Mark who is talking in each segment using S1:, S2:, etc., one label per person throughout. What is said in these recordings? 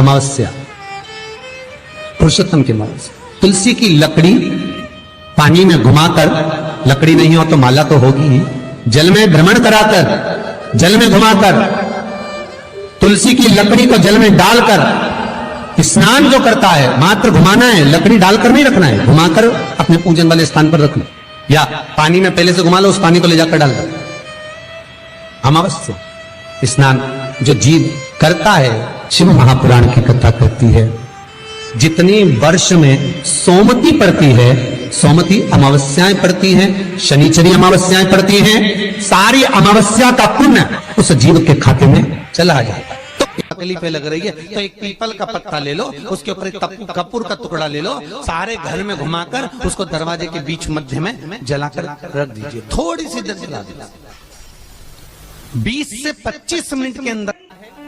S1: अमावस्या, पुरुषोत्तम की अमावस्या। तुलसी की लकड़ी पानी में घुमाकर, लकड़ी नहीं हो तो माला तो होगी ही, जल में भ्रमण कराकर, जल में घुमाकर, तुलसी की लकड़ी को जल में डालकर स्नान जो करता है, मात्र घुमाना है, लकड़ी डालकर नहीं रखना है, घुमाकर अपने पूजन वाले स्थान पर रखना, या पानी में पहले से घुमा लो, उस पानी को ले जाकर डाल दो। अमावस्या स्नान जो जीव करता है, शिव महापुराण की कथा कहती है, जितनी वर्ष में सोमती पड़ती है, सोमती अमावस्याएं पड़ती हैं, शनिचरी अमावस्याएं पड़ती हैं, सारी अमावस्या का पुण्य उस जीव के खाते में चला जाता है। तो तकलीफें लग रही है तो एक पीपल का पत्ता ले लो, उसके ऊपर एक कपूर का टुकड़ा ले लो, सारे घर में घुमाकर उसको दरवाजे के बीच मध्य में जलाकर रख दीजिए, थोड़ी सी देर जला दीजिए। 20 से 25 मिनट के अंदर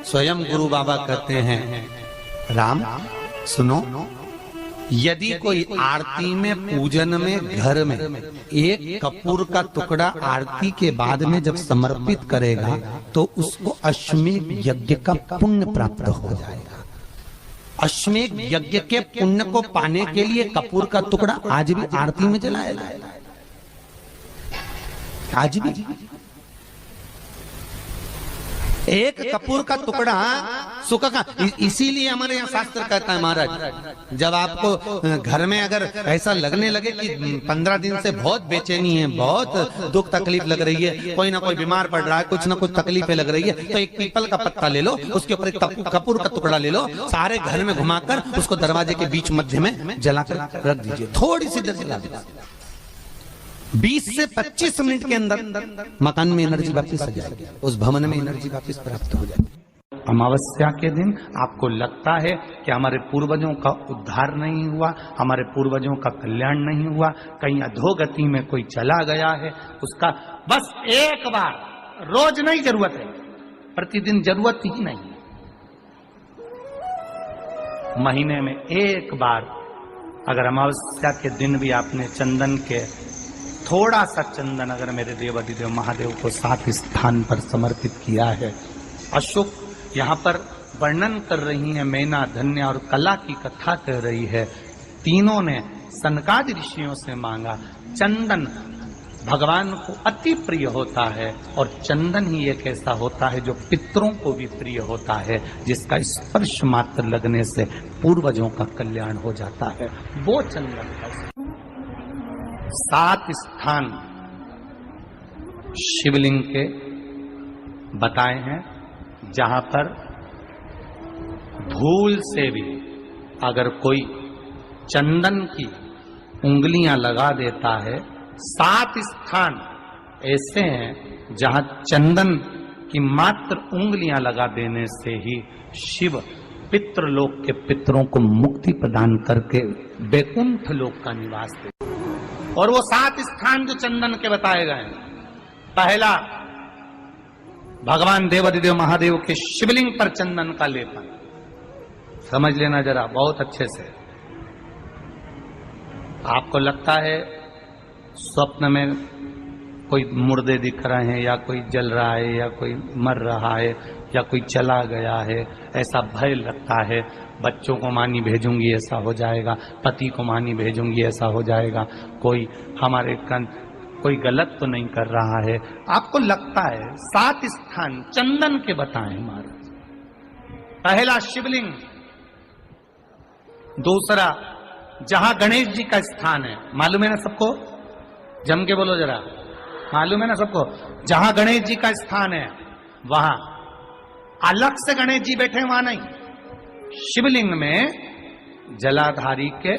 S1: स्वयं गुरु बाबा कहते हैं, राम सुनो, यदि कोई आरती में, पूजन में, घर में एक कपूर का टुकड़ा आरती के बाद में जब समर्पित करेगा तो उसको अश्वमेध यज्ञ का पुण्य प्राप्त हो जाएगा। अश्वमेध यज्ञ के पुण्य को पाने के लिए कपूर का टुकड़ा आज भी आरती में जलाया जाएगा, आज भी। एक कपूर का टुकड़ा सुख का, इसीलिए हमारे यहाँ शास्त्र कहता है महाराज, जब आपको घर में अगर ऐसा लगने लगे कि 15 दिन से बहुत बेचैनी है, बहुत दुख तकलीफ लग रही है, कोई ना कोई बीमार पड़ रहा है, कुछ ना कुछ तकलीफें लग रही है, तो एक पीपल का पत्ता ले लो, उसके ऊपर एक कपूर का टुकड़ा ले लो, सारे घर में घुमाकर उसको दरवाजे के बीच मध्य में जलाकर रख दीजिए, थोड़ी सी देर जला दीजिए। 20 से 25 मिनट के अंदर मकान में एनर्जी वापस आ जाएगी, उस भवन में एनर्जी वापस प्राप्त हो जाएगी। अमावस्या के दिन आपको लगता है कि हमारे पूर्वजों का उद्धार नहीं हुआ, हमारे पूर्वजों का कल्याण नहीं हुआ, कहीं अधोगति में कोई चला गया है, उसका बस एक बार, रोज नहीं जरूरत है, प्रतिदिन जरूरत ही नहीं, महीने में एक बार अगर अमावस्या के दिन भी आपने चंदन के थोड़ा सा चंदन अगर मेरे देवाधिदेव महादेव को 7 स्थान पर समर्पित किया है। अशोक यहाँ पर वर्णन कर रही है, मैना, धन्य और कला की कथा कह रही है। तीनों ने सनकादि ऋषियों से मांगा। चंदन भगवान को अति प्रिय होता है और चंदन ही एक ऐसा होता है जो पितरों को भी प्रिय होता है, जिसका स्पर्श मात्र लगने से पूर्वजों का कल्याण हो जाता है, वो चंदन है। 7 स्थान शिवलिंग के बताए हैं, जहां पर भूल से भी अगर कोई चंदन की उंगलियां लगा देता है, 7 स्थान ऐसे हैं जहां चंदन की मात्र उंगलियां लगा देने से ही शिव पितृलोक के पितरों को मुक्ति प्रदान करके वैकुंठ लोक का निवास देते। और वो 7 स्थान जो चंदन के बताए गए, पहला भगवान देवाधिदेव महादेव के शिवलिंग पर चंदन का लेपन, समझ लेना जरा बहुत अच्छे से। आपको लगता है स्वप्न में कोई मुर्दे दिख रहे हैं, या कोई जल रहा है, या कोई मर रहा है, या कोई चला गया है, ऐसा भय लगता है, बच्चों को मानी भेजूंगी ऐसा हो जाएगा, पति को मानी भेजूंगी ऐसा हो जाएगा, कोई हमारे कोई गलत तो नहीं कर रहा है, आपको लगता है। 7 स्थान चंदन के बताएं महाराज। पहला शिवलिंग, दूसरा जहां गणेश जी का स्थान है, मालूम है ना सबको, जम के बोलो जरा, मालूम है ना सबको, जहां गणेश जी का स्थान है वहां अलग से गणेश जी बैठे, वहां नहीं, शिवलिंग में जलाधारी के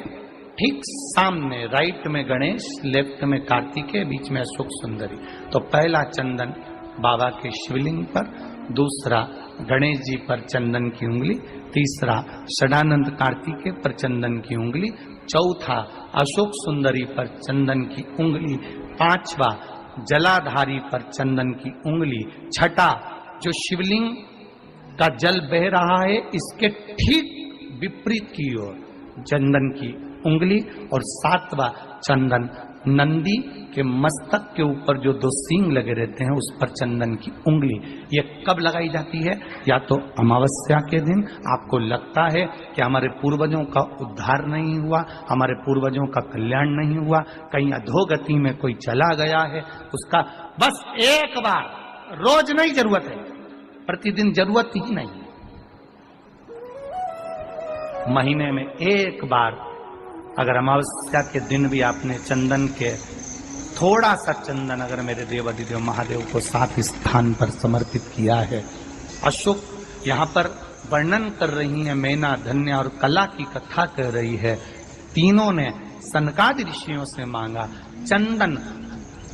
S1: ठीक सामने, राइट में गणेश, लेफ्ट में कार्तिकेय, बीच में अशोक सुंदरी। तो पहला चंदन बाबा के शिवलिंग पर, दूसरा गणेश जी पर चंदन की उंगली, तीसरा षडानंद कार्तिकेय पर चंदन की उंगली, चौथा अशोक सुंदरी पर चंदन की उंगली, पांचवा जलाधारी पर चंदन की उंगली, छठा जो शिवलिंग का जल बह रहा है इसके ठीक विपरीत की ओर चंदन की उंगली, और 7वां चंदन
S2: नंदी के मस्तक के ऊपर जो दो सींग लगे रहते हैं उस पर चंदन की उंगली, ये कब लगाई जाती है? या तो अमावस्या के दिन आपको लगता है कि हमारे पूर्वजों का उद्धार नहीं हुआ, हमारे पूर्वजों का कल्याण नहीं हुआ, कहीं अधोगति में कोई चला गया है, उसका बस एक बार, रोज नहीं जरूरत है, प्रतिदिन जरूरत ही नहीं, महीने में एक बार अगर अमावस्या के दिन भी आपने चंदन के थोड़ा सा चंदन अगर मेरे देव अधिदेव महादेव को 7 स्थान पर समर्पित किया है। अशोक यहाँ पर वर्णन कर रही है, मैना, धन्य और कला की कथा कर रही है। तीनों ने सनकादि ऋषियों से मांगा। चंदन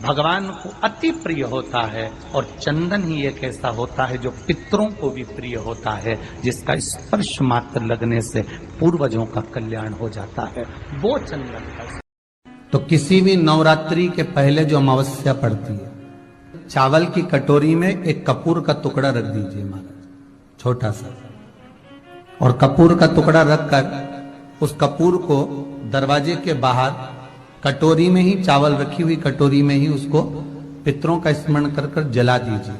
S2: भगवान को अति प्रिय होता है और चंदन ही एक ऐसा होता है जो पितरों को भी प्रिय होता है, जिसका स्पर्श मात्र लगने से पूर्वजों का कल्याण हो जाता है, वो चंदन है।
S1: तो किसी भी नवरात्रि के पहले जो अमावस्या पड़ती है, चावल की कटोरी में एक कपूर का टुकड़ा रख दीजिए महाराज, छोटा सा, और कपूर का टुकड़ा रखकर उस कपूर को दरवाजे के बाहर कटोरी में ही, चावल रखी हुई कटोरी में ही उसको पितरों का स्मरण कर कर जला दीजिए।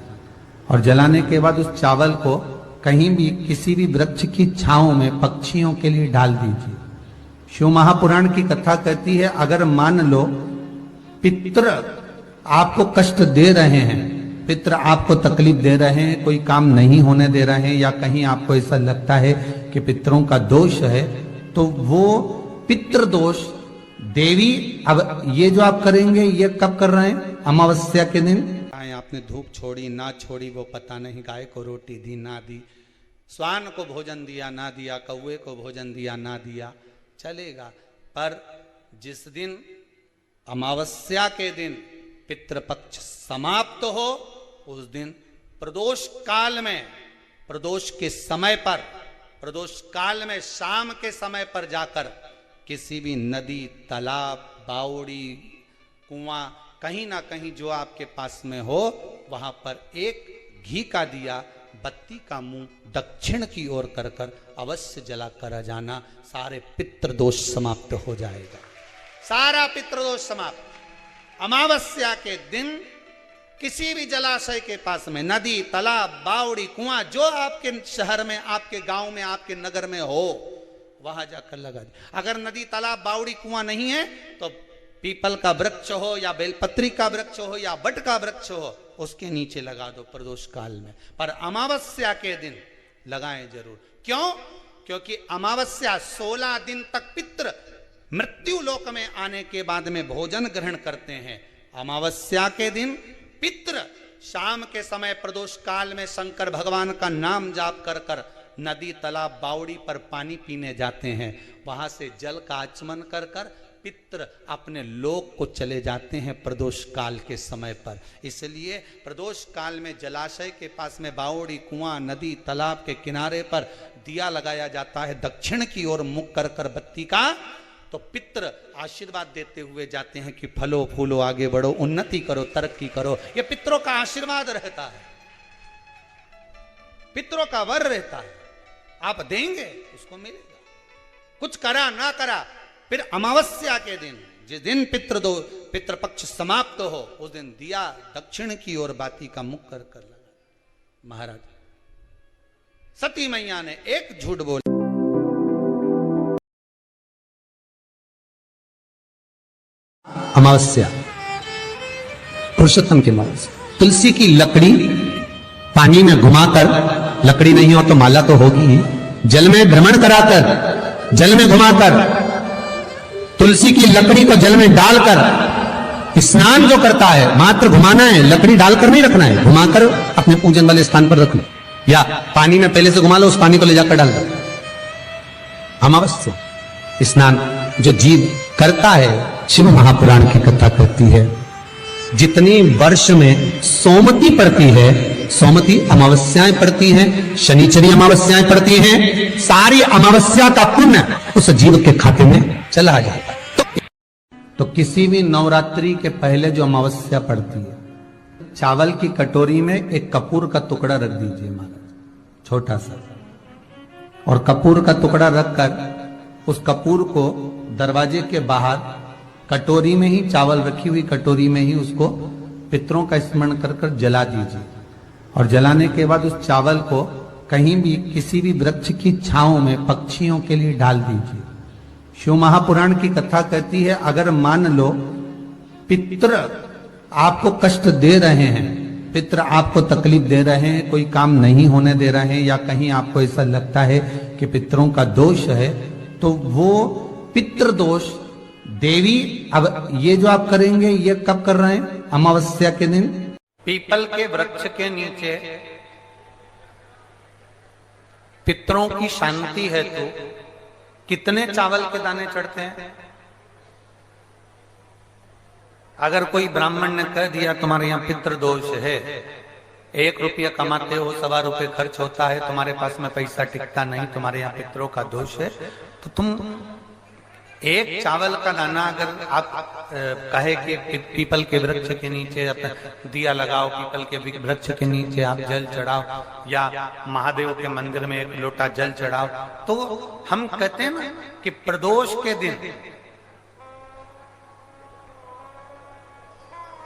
S1: और जलाने के बाद उस चावल को कहीं भी किसी भी वृक्ष की छांव में पक्षियों के लिए डाल दीजिए। शिव महापुराण की कथा कहती है, अगर मान लो पितर आपको कष्ट दे रहे हैं, पितर आपको तकलीफ दे रहे हैं, कोई काम नहीं होने दे रहे हैं, या कहीं आपको ऐसा लगता है कि पितरों का दोष है, तो वो पितृ दोष देवी, अब ये जो आप करेंगे ये कब कर रहे हैं? अमावस्या के दिन। आपने धूप छोड़ी ना छोड़ी वो पता नहीं, गाय को रोटी दी ना दी, स्वान को भोजन दिया ना दिया, कौवे को भोजन दिया ना दिया, चलेगा। पर जिस दिन अमावस्या के दिन पितृपक्ष समाप्त हो, उस दिन प्रदोष काल में, प्रदोष के समय पर, प्रदोष काल में शाम के समय पर जाकर किसी भी नदी, तालाब, बावड़ी, कुआं, कहीं ना कहीं जो आपके पास में हो, वहां पर एक घी का दिया, बत्ती का मुंह दक्षिण की ओर कर कर अवश्य जला कर जाना, सारे पितृदोष समाप्त हो जाएगा, सारा पितृदोष समाप्त। अमावस्या के दिन किसी भी जलाशय के पास में, नदी, तालाब, बावड़ी, कुआं, जो आपके शहर में, आपके गांव में, आपके नगर में हो, वहां जाकर लगा दे। अगर नदी, तालाब, बावड़ी, कुआं नहीं है तो पीपल का वृक्ष हो या बेलपत्री का वृक्ष हो या बट का वृक्ष हो, उसके नीचे लगा दो प्रदोष काल में। पर अमावस्या के दिन लगाएं जरूर। क्यों? क्योंकि अमावस्या 16 दिन तक पितृ मृत्यु लोक में आने के बाद में भोजन ग्रहण करते हैं। अमावस्या के दिन पितृ शाम के समय प्रदोष काल में शंकर भगवान का नाम जाप कर कर नदी, तालाब, बावड़ी पर पानी पीने जाते हैं। वहां से जल का आचमन कर कर पितृ अपने लोक को चले जाते हैं प्रदोष काल के समय पर। इसलिए प्रदोष काल में जलाशय के पास में, बावड़ी, कुआं, नदी, तालाब के किनारे पर दिया लगाया जाता है दक्षिण की ओर मुख कर कर बत्ती का, तो पितृ आशीर्वाद देते हुए जाते हैं कि फलो फूलो, आगे बढ़ो, उन्नति करो, तरक्की करो। ये पितरों का आशीर्वाद रहता है, पितरों का वर रहता है। आप देंगे उसको मिलेगा, कुछ करा ना करा। फिर अमावस्या के दिन, जिस दिन पितृपक्ष समाप्त हो, उस दिन दिया दक्षिण की ओर बाती का मुख कर कर लगा। महाराज सती मैया ने एक झूठ बोला।
S3: अमावस्या, पुरुषोत्तम की अमावस्या, तुलसी की लकड़ी पानी में घुमाकर, लकड़ी नहीं हो तो माला तो होगी ही, जल में भ्रमण कराकर, जल में घुमाकर, तुलसी की लकड़ी को जल में डालकर स्नान जो करता है, मात्र घुमाना है, लकड़ी डालकर नहीं रखना है, घुमाकर अपने पूजन वाले स्थान पर रख लो, या पानी में पहले से घुमा लो, उस पानी को ले जाकर डाल दो। अमावस्या स्नान जो जीव करता है, शिव महापुराण की कथा कहती है, जितनी वर्ष में सोमती पड़ती है, सोमती अमावस्याएं पड़ती हैं, शनिचरी अमावस्याएं पड़ती हैं, सारी अमावस्या का पुण्य उस जीव के खाते में चला जाता है।
S1: तो किसी भी नवरात्रि के पहले जो अमावस्या पड़ती है, चावल की कटोरी में एक कपूर का टुकड़ा रख दीजिए महाराज, छोटा सा, और कपूर का टुकड़ा रखकर उस कपूर को दरवाजे के बाहर कटोरी में ही, चावल रखी हुई कटोरी में ही उसको पितरों का स्मरण कर कर जला दीजिए। और जलाने के बाद उस चावल को कहीं भी किसी भी वृक्ष की छांव में पक्षियों के लिए डाल दीजिए। शिव महापुराण की कथा कहती है, अगर मान लो पितृ आपको कष्ट दे रहे हैं, पितृ आपको तकलीफ दे रहे हैं, कोई काम नहीं होने दे रहे हैं, या कहीं आपको ऐसा लगता है कि पितरों का दोष है, तो वो पितृ दोष देवी, अब ये जो आप करेंगे ये कब कर रहे हैं? अमावस्या के दिन
S3: पीपल के वृक्ष के नीचे पितरों की शांति है तो कितने चावल के दाने चढ़ते हैं? अगर कोई ब्राह्मण ने कह दिया तुम्हारे यहाँ पितृ दोष है, 1 रुपया कमाते हो, 1.25 रुपये खर्च होता है, तुम्हारे पास में पैसा टिकता नहीं, तुम्हारे यहाँ पितरों का दोष है, तो तुम 1 चावल का दाना अगर आप कहे कि पीपल के वृक्ष के नीचे दिया लगाओ, पीपल के वृक्ष के नीचे आप जल चढ़ाओ, या महादेव के मंदिर में 1 लोटा जल चढ़ाओ, तो हम कहते हैं ना कि प्रदोष के दिन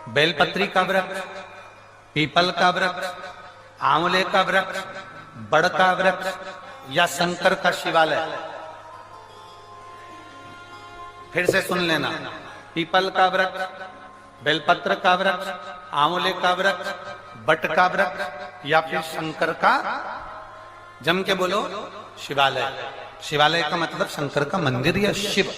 S3: बेलपत्री का वृक्ष, पीपल का वृक्ष, आंवले का वृक्ष, बड़ का वृक्ष या शंकर का शिवालय, फिर से सुन लेना, पीपल का वृक्ष, बेलपत्र का वृक्ष, आंवले का वृक्ष, बट का वृक्ष या फिर शंकर का, जम के बोलो, शिवालय। शिवालय का मतलब शंकर का मंदिर या शिव।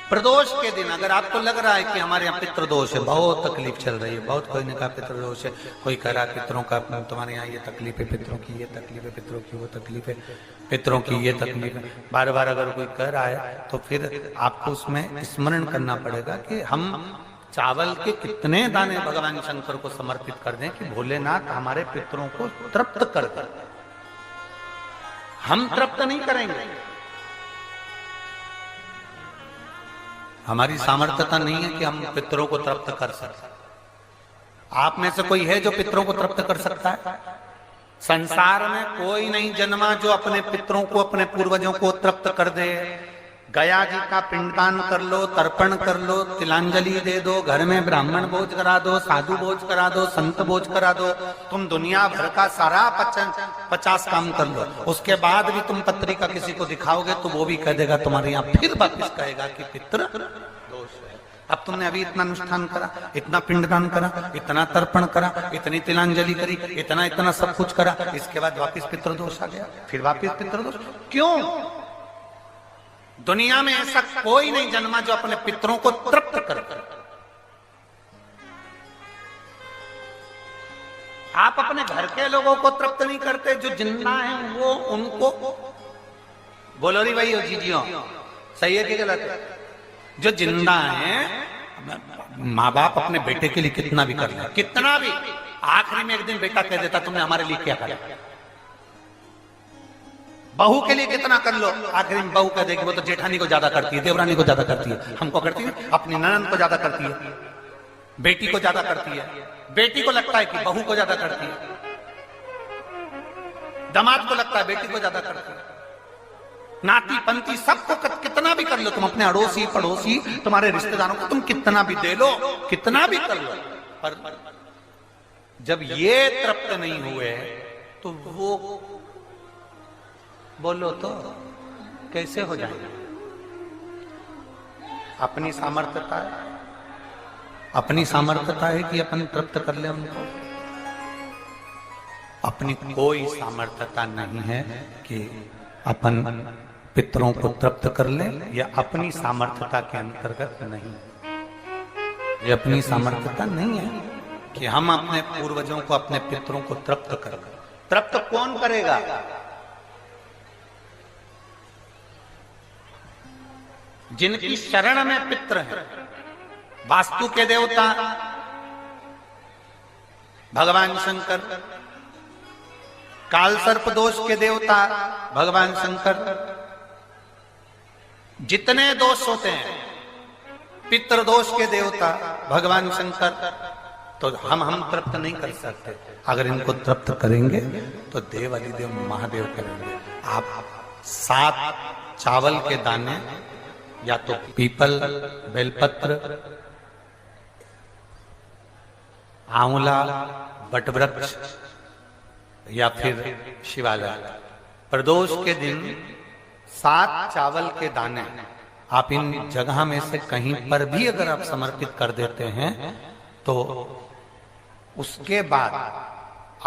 S3: प्रदोष के दिन अगर आपको लग रहा है कि हमारे यहाँ पितृदोष है, बहुत तकलीफ चल रही है, बहुत कोई ने कहा पितृदोष है, कोई कह रहा पितरों का, तुम्हारे यहाँ ये तकलीफ है, पितरों की ये तकलीफ है, पितरों की वो तकलीफ है, पितरों की ये तकलीफ है, बार बार अगर कोई कह रहा है, तो फिर आपको उसमें स्मरण करना पड़ेगा कि हम चावल के कितने दाने भगवान शंकर को समर्पित कर दें कि भोलेनाथ हमारे पितरों को तृप्त कर दें। हम तृप्त नहीं करेंगे, हमारी सामर्थ्यता नहीं है कि हम पितरों को तृप्त कर सकते। आप में से कोई है जो पितरों को तृप्त कर सकता है? संसार में कोई नहीं जन्मा जो अपने पितरों को, अपने पूर्वजों को तृप्त कर दे। गया जी का पिंडदान कर लो, तर्पण कर लो, तिलांजलि दे दो, घर में ब्राह्मण भोज करा दो, साधु भोज करा दो, संत भोज करा दो, तुम दुनिया भर का सारा 50 काम कर लो, उसके बाद भी तुम पत्रिका किसी को दिखाओगे तो वो भी कह देगा तुम्हारे यहाँ, फिर वापिस कहेगा कि पितृ दोष है। अब तुमने अभी इतना अनुष्ठान करा, इतना पिंडदान करा, इतना तर्पण करा, इतनी तिलांजलि करी, इतना इतना सब कुछ करा, इसके बाद वापिस पितृदोष आ गया, फिर वापिस पितृदोष। क्यों? दुनिया में ऐसा कोई नहीं जन्मा जो अपने पितरों को तृप्त कर। आप अपने घर के लोगों को तृप्त नहीं करते, जो जिंदा हैं वो उनको बोलो री भाई जीजियो, सही है कि गलत है? जो जिंदा हैं, माँ बाप अपने बेटे के लिए कितना भी कर ले, कितना भी, आखिरी में एक दिन बेटा कह देता तुमने हमारे लिए क्या करा। बहू के लिए कितना कर लो, आखिरी में बहू कह देगी वो तो जेठानी को ज्यादा करती है, देवरानी को ज्यादा करती है, हमको करती है, अपनी ननद को ज्यादा करती है, बेटी को ज्यादा करती है, बेटी को लगता है कि बहू को ज्यादा करती है, दामाद को लगता है बेटी को ज्यादा करती है, नाती पंती सबको कितना भी कर लो, तुम अपने अड़ोसी पड़ोसी तुम्हारे रिश्तेदारों को तुम कितना भी दे लो, कितना भी कर लो, पर जब ये तृप्त नहीं हुए तो वो बोलो तो कैसे हो जाएगा? अपनी सामर्थ्यता है, अपनी सामर्थ्यता है कि अपन तृप्त कर ले उनको, अपनी कोई सामर्थ्यता नहीं है कि अपन पितरों को तृप्त कर ले, या अपनी सामर्थ्यता के अंतर्गत नहीं, ये अपनी सामर्थ्यता नहीं है कि हम अपने पूर्वजों को, अपने पितरों को तृप्त कर। तृप्त कौन करेगा? जिनकी शरण में पितृ है। वास्तु के देवता भगवान शंकर, काल सर्प दोष के देवता भगवान शंकर, जितने दोष होते हैं पितृ दोष के देवता भगवान शंकर, तो हम तृप्त नहीं कर सकते। अगर इनको तृप्त करेंगे तो देव अधिदेव महादेव करेंगे। आप 7
S2: चावल के दाने या तो पीपल, बेलपत्र, आंवला, बटवृक्ष या फिर शिवालय। प्रदोष के दिन 7 चावल के दाने आप इन जगह में से कहीं पर भी अगर आप समर्पित कर देते हैं तो उसके बाद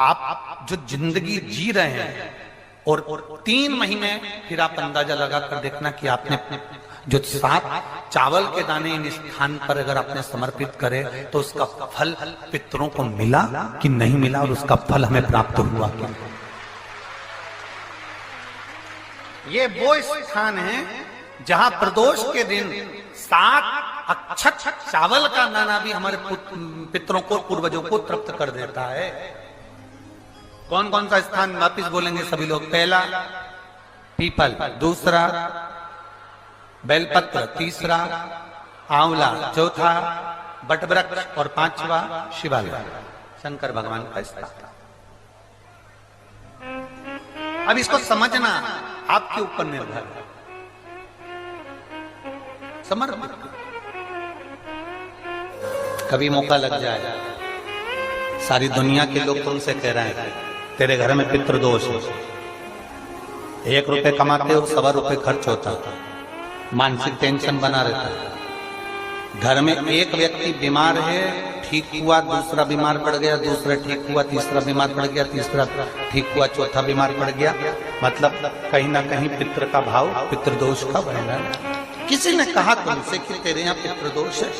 S2: आप जो जिंदगी जी रहे हैं और 3 महीने फिर आप अंदाजा लगा कर देखना कि आपने जो 7 चावल के दाने इन स्थान पर अगर आपने समर्पित करे तो उसका फल पितरों को मिला कि नहीं मिला और उसका फल हमें प्राप्त हुआ क्या। ये वो स्थान है जहां प्रदोष के दिन 7 अक्षत चावल का दाना भी हमारे पितरों को, पूर्वजों को तृप्त कर देता है। कौन कौन सा स्थान वापिस बोलेंगे सभी लोग? पहला पीपल, दूसरा बेलपत्र, तीसरा आंवला, चौथा बटवृक्ष और 5वां शिवालय, शंकर भगवान का स्थान। अब इसको समझना आपके ऊपर निर्भर है। समर्पित कभी मौका लग जाए, सारी दुनिया के लोग तुमसे कह रहे हैं तेरे घर में पितृदोष है, 1 रुपए कमाते हो 1.25 रुपए खर्च होता, मानसिक टेंशन बना रहता है। घर में एक व्यक्ति बीमार है, ठीक हुआ, दूसरा बीमार पड़ गया, दूसरा ठीक हुआ, तीसरा बीमार पड़ गया, तीसरा ठीक हुआ, चौथा बीमार पड़ गया। मतलब कहीं ना कहीं पितृ का भाव, पितृदोष का बन रहा है। किसी ने कहा तुमसे कि तेरे यहाँ पितृदोष है,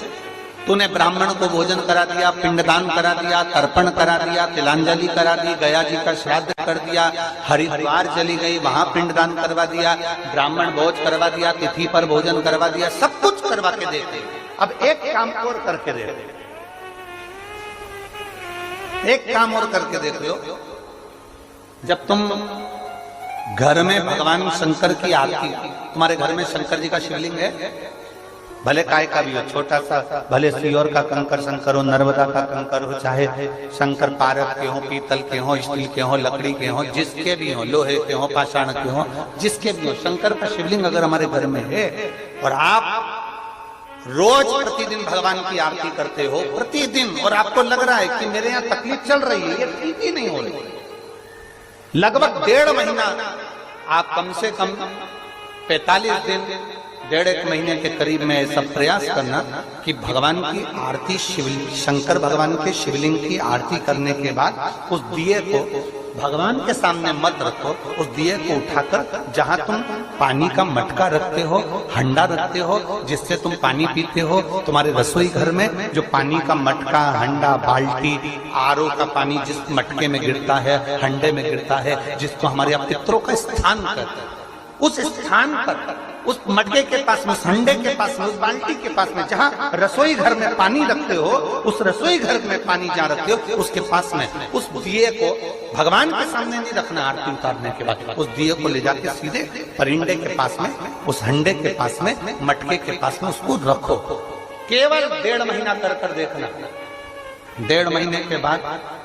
S2: तूने ब्राह्मण को भोजन करा दिया, पिंडदान करा दिया, तर्पण करा दिया, तिलांजलि करा दी, गया जी का श्राद्ध कर दिया, हरिद्वार चली गई, वहां पिंडदान करवा दिया, ब्राह्मण भोज करवा दिया, तिथि पर भोजन करवा दिया, सब कुछ करवा के देते। अब एक काम और करके देख, एक काम और करके देख लो। जब तुम घर में भगवान शंकर की आरती, तुम्हारे घर में शंकर जी का शिवलिंग है, भले काय का भी हो, छोटा सा, भले सियोर का कंकर शंकर हो, नर्मदा का कंकर हो, चाहे शंकर पारक के हो, पीतल के हो, स्टील के हो, लकड़ी के हो, जिसके भी हो, लोहे के हो, पाषाण के हो, जिसके भी हो, शंकर का शिवलिंग अगर हमारे घर में है और आप रोज प्रतिदिन भगवान की आरती करते हो, प्रतिदिन, और आपको लग रहा है कि मेरे यहाँ तकलीफ चल रही है, ये ठीक ही नहीं हो रही, लगभग 1.5 महीना आप कम से कम 45 दिन, 1.5 महीने के करीब में ऐसा प्रयास करना कि भगवान की आरती, शंकर भगवान के शिवलिंग की आरती करने के बाद उस दिए को भगवान के सामने मत रखो, उस दिए को उठाकर जहां तुम पानी का मटका रखते हो, हंडा रखते हो, जिससे तुम पानी पीते हो, तुम्हारे रसोई घर में जो पानी का मटका, हंडा, बाल्टी, आरओ का पानी जिस मटके में गिरता है, हंडे में गिरता है, जिसको हमारे यहाँ पितरों का स्थान कहते हैं, उस स्थान पर, उस मटके के पास में, उस हंडे के पास में, उस बाल्टी के पास में, जहां रसोई घर में पानी रखते हो, उस रसोई घर में पानी जहां रखते हो, उसके पास में उस दिए को भगवान के सामने नहीं रखना। आरती उतारने के बाद उस दिए को ले जाके सीधे परिंडे के पास में, उस हंडे के पास में, मटके के पास में उसको रखो। केवल 1.5 महीना कर देखना। 1.5 महीने के बाद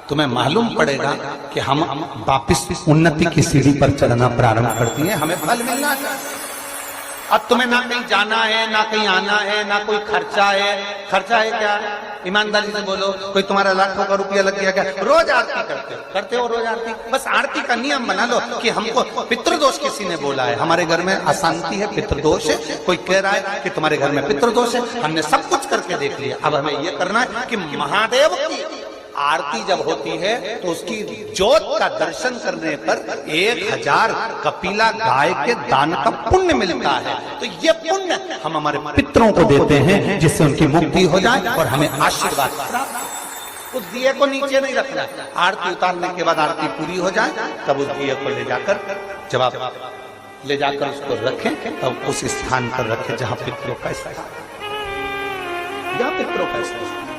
S2: तुम्हें मालूम पड़ेगा कि हम वापिस उन्नति की सीढ़ी पर चढ़ना प्रारंभ करती हैं, हमें फल मिलना चाहिए। अब तुम्हें ना कहीं जाना है, ना कहीं आना है, ना कोई खर्चा है। खर्चा है क्या? ईमानदारी से बोलो, कोई तुम्हारा लाखों का रुपया लग गया क्या? रोज आरती करते हो रोज आरती। बस आरती का नियम बना लो कि हमको पितृदोष किसी ने बोला है, हमारे घर में अशांति है, पितृदोष है, कोई कह रहा है कि तुम्हारे घर में पितृदोष है। हमने सब कुछ करके देख लिया, अब हमें ये करना है कि महादेव की आरती जब होती है तो उसकी ज्योत का दर्शन करने पर 1000 कपिला गाय के दान का पुण्य मिलता है। तो ये पुण्य हम हमारे पितरों को देते हैं, जिससे उनकी मुक्ति हो जाए और हमें आशीर्वाद प्राप्त। उस दिए को नीचे नहीं रखना, आरती उतारने के बाद आरती पूरी हो जाए तब उस दिए को ले जाकर, जब आप ले जाकर उसको रखें तब उस स्थान पर रखें जहां पितरों का स्थान, जहां पितरों का स्थान।